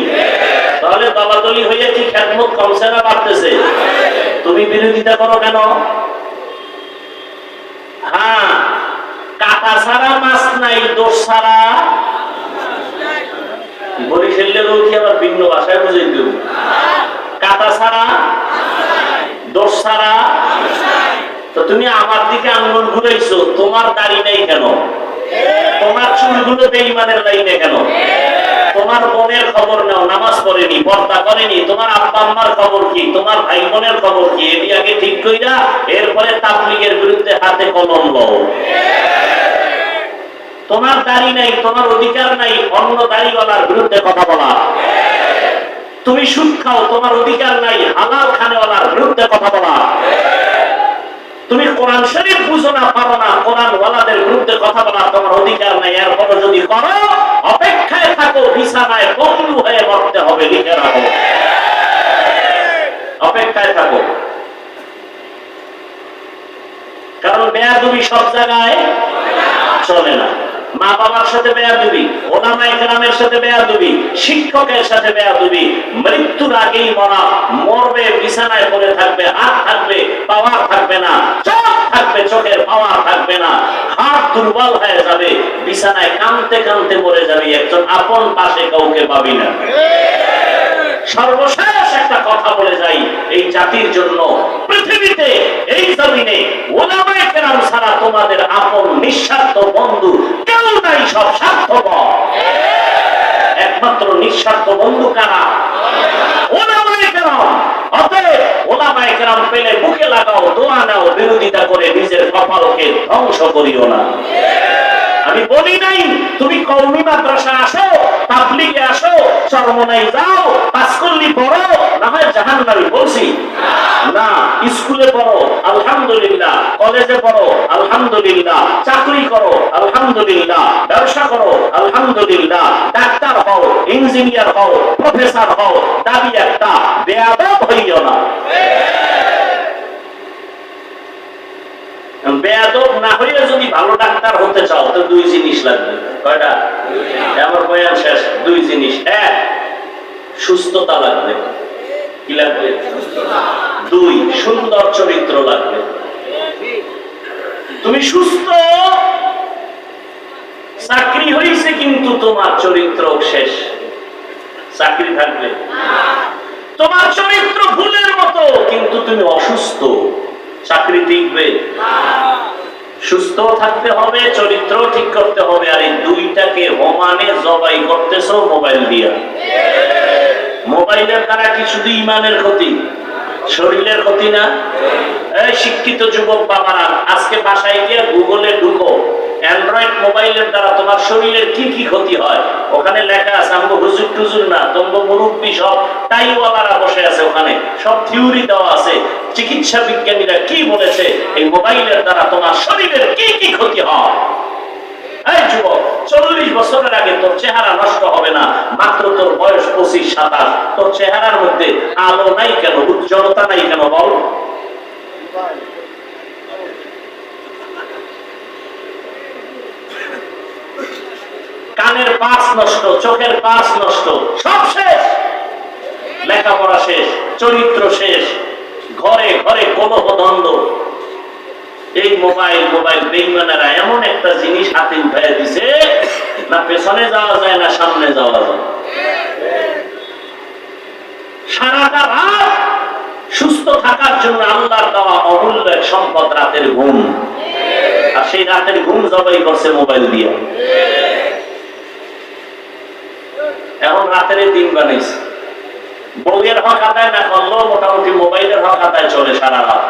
তাহলে দলাদলি হয়ে কি খেদমত কমছে না বাড়তেছে? তুমি বিরোধিতা করো কেন? হ্যাঁ, কাটা ছাড়া মাছ নাই, দোষ ছাড়া বরিশালের লোক কি আবার ভিন্ন ভাষায় বুঝাই দেব? কাটা ছাড়া, দোষ ছাড়া। তো তুমি আমার দিকে আঙ্গুল ঘুরাইছো, তোমার দাড়ি নেই কেন? তোমার চুলগুলো বেঈমানের লাইনে কেন? তোমার বোনের খবর নাও, নামাজ পড়েনি, পর্দা করেনি, তোমার আব্বা আম্মার খবর কি, তোমার ভাই বোনের খবর কি, এটি আগে ঠিক কইরা এরপরে তাবলীগের বিরুদ্ধে হাতে কলম লও। তোমার দাড়ি নাই, তোমার অধিকার নাই অন্য দাড়িওয়ালার বিরুদ্ধে কথা বলা। তুমি সুদ খাও, তোমার অধিকার নাই হালাল খানেওয়ালার বিরুদ্ধে কথা বলা। তুমি কোরআন শরীফ বুঝো না, পারো না, কোরআন ওয়ালাদের বিরুদ্ধে কথা বলা তোমার অধিকার নাই। এরপর যদি করো, অপেক্ষায় থাকো, বিছানায় বন্ধু হয়ে মরতে হবে, লিখে রাখো, অপেক্ষায় থাকো। কারণ বেয়াদবি সব জায়গায় চলে না। মা বাবার সাথে বেয়াদবি, ওলামায়ে কেরামের সাথে বেয়াদবি, শিক্ষকের সাথে বেয়াদবি, মৃত্যুর আগেই মরা, মরবে, বিছানায় পড়ে থাকবে, হাত থাকবে, পাওয়ার থাকবে না, চোখ থাকবে, চোখের পাওয়ার থাকবে না, হাত দুর্বল হয়ে যাবে, বিছানায় কাঁদতে কাঁদতে মরে যাবে, একজন আপন পাশে কাউকে পাবি না। সর্বশেষ একটা কথা বলে যাই, এই জাতির জন্য পৃথিবীতে, এই জমিনে ওলামায়ে কেরাম ছাড়া তোমাদের আপন নিঃস্বার্থ বন্ধু কেউ নাই, সব স্বার্থপর। একমাত্র নিঃস্বার্থ বন্ধু কারা? ওলামায়ে কেরাম। অতএব ওলামায়ে কেরাম পেলে বুকে লাগাও, দোয়া নাও, বিরোধিতা করে নিজের কপালকে ধ্বংস করিও না। আমি বলি নাই তুমি কওমি মাদ্রাসা আসো, তাবলীগে আসো, চরমনাই যাও, পাঁচকল্লি পড়ো, না হয় জাহান্নামী, বলছি না। স্কুলে পড়ো আলহামদুলিল্লাহ, কলেজে পড়ো আলহামদুলিল্লাহ, চাকরি করো আলহামদুলিল্লাহ, ব্যবসা করো আলহামদুলিল্লাহ, ডাক্তার হও, ইঞ্জিনিয়ার হও, প্রফেসর হও, দাবি একটা, বেয়াদব হইও না। বেয়াদব না হইলে যদি ভালো ডাক্তার হতে চাও তো দুই জিনিস লাগবে। কয়টা? আমার বয়ান শেষ। দুই জিনিস। এক, সুস্থতা লাগবে। কি লাগবে? দুই, সুন্দর চরিত্র লাগবে। তুমি সুস্থ, চাকরি হয়েছে কিন্তু তোমার চরিত্র শেষ, চাকরি থাকবে। তোমার চরিত্র ফুলের মতো কিন্তু তুমি অসুস্থ, চাকরি টিকবে? সুস্থ থাকতে হবে, চরিত্র ঠিক করতে হবে। আর এই দুইটাকে সমানে জবাই করতেছো মোবাইল দিয়া। মোবাইলের দ্বারা কি শুধু ইমানের ক্ষতি, শরীরের ক্ষতি না? এই শিক্ষিত যুবক বাবারা, আজকে বাসায় গিয়ে গুগলে ঢুকো, অ্যান্ড্রয়েড মোবাইলের দ্বারা তোমার শরীরের কি কি ক্ষতি হয় ওখানে লেখা আছে। আমগো হুজুর টুজুর না, তোমরা মুরব্বী সব টাইওয়ালারা বসে আছে, ওখানে সব থিওরি দেওয়া আছে, চিকিৎসা বিজ্ঞানীরা কি বলেছে এই মোবাইলের দ্বারা তোমার শরীরের কি কি ক্ষতি হয়। এই যুবক, 40 বছরের আগে তোর চেহারা নষ্ট হবে না, মাত্র তোর বয়স 25-27, তোর চেহারার মধ্যে আলো নাই কেন, উজ্জ্বলতা নাই কেন বল? কানের পাশ নষ্ট, চোখের পাশ নষ্ট, সব শেষ, লেখাপড়া শেষ, চরিত্র শেষ, ঘরে ঘরে কলহ দ্বন্দ্ব। এই মোবাইল বেঈমানেরা এমন একটা জিনিস হাতে উঠাইয়া দিছে, না পেছনে যাওয়া যায় না সামনে যাওয়া যায়। সারাটা রাত সুস্থ থাকার জন্য আল্লাহর দেওয়া অমূল্য এক সম্পদ রাতের ঘুম, আর সেই রাতের ঘুম জবাই করছে মোবাইল দিয়ে। এখন রাতের দিন বানাইছে, বউয়ের হক আদায় না করলেও মোটামুটি মোবাইলের হক আদায় চলে সারা রাত।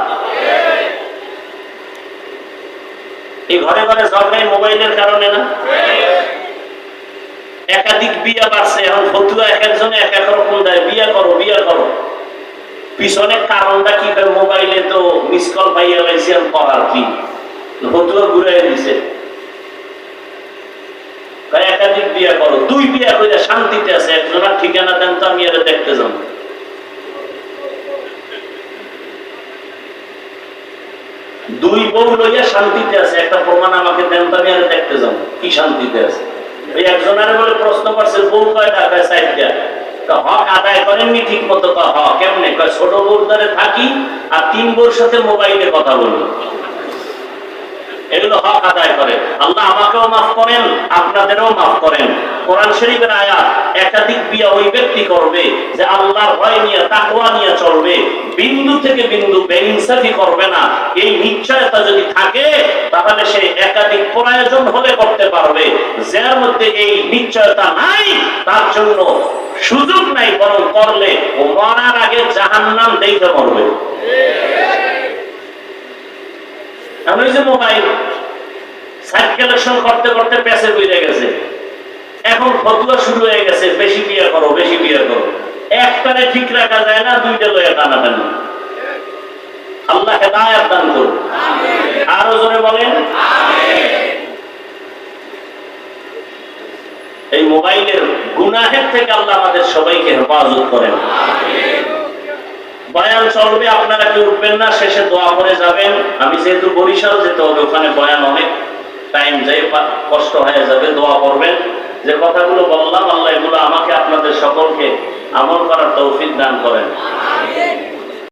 এই ঘরে ঘরে ঝগড়াই মোবাইলের কারণে না? একাধিক বিয়া বাড়ছে, এখন ফতুয়া এক একজনে এক এক রকম দেয়, বিয়া করো বিয়া করো। পিছনে কারণটা কি? মোবাইলে তো মিস কল পাইয়া লাইছে, করার কি? ফতুয়া ঘুরাই দিছে। একাধিক বিয়া করো, 2 বিয়া করে শান্তিতে আছে, একজনের ঠিকানা দেন তো আমি এর দেখতে যাব। দুই বউ লইয়া শান্তিতে আছে, একটা প্রমাণ আমাকে দেন তো আমি এর দেখতে যাব কি শান্তিতে আছে। ওই একজনের বলে প্রশ্ন করছে বউ কয়টা, কয় 4টা। হক আদায় করেননি ঠিক মতো, হক কেমনে, কয় ছোট বউর দ্বারে থাকি আর 3 বউর সাথে মোবাইলে কথা বলি, এগুলো হক আদায় করে। আল্লাহ আমাকেও মাফ করেন, আপনাদেরও মাফ করেন। কোরআন শরীফের আয়াত, একাধিক বিয়া ওই ব্যক্তি করবে যে আল্লাহর ভয় নিয়ে তাকওয়া নিয়ে চলবে, বিন্দু থেকে বিন্দু বেইনসাফি করবে না। এই নিশ্চয়তা যদি থাকে তাহলে সে একাধিক প্রয়োজন হলে করতে পারবে। যার মধ্যে এই নিশ্চয়তা নাই তার জন্য সুযোগ নাই, বরং করলে ও মরার আগে জাহান্নাম দেখে মরবে। আমি যে মোবাইল সাইট কালেকশন করতে করতে পেছে বইরে গেছে, এখন ফতুয়া শুরু হয়ে গেছে বেশি বিয়ে করো, বেশি বিয়ে করো। একটারে ঠিক রাখা যায় না, 2টা লয়ে টানাটানি। আল্লাহ হেদায়েত দান করুন, আরো জোরে বলেন এই মোবাইলের গুনাহের থেকে আল্লাহ আমাদের সবাইকে হেফাজত করেন। বয়ান চলবে, আপনারা কি উঠবেন না, শেষে দোয়া করে যাবেন। আমি যেহেতু বরিশাল যেতে হবে, ওখানে বয়ান অনেক টাইম যাই, কষ্ট হয়ে যাবে, দোয়া করবেন। যে কথাগুলো বললাম আল্লাহ এগুলো আমাকে আপনাদের সকলকে আমল করার তৌফিক দান করেন।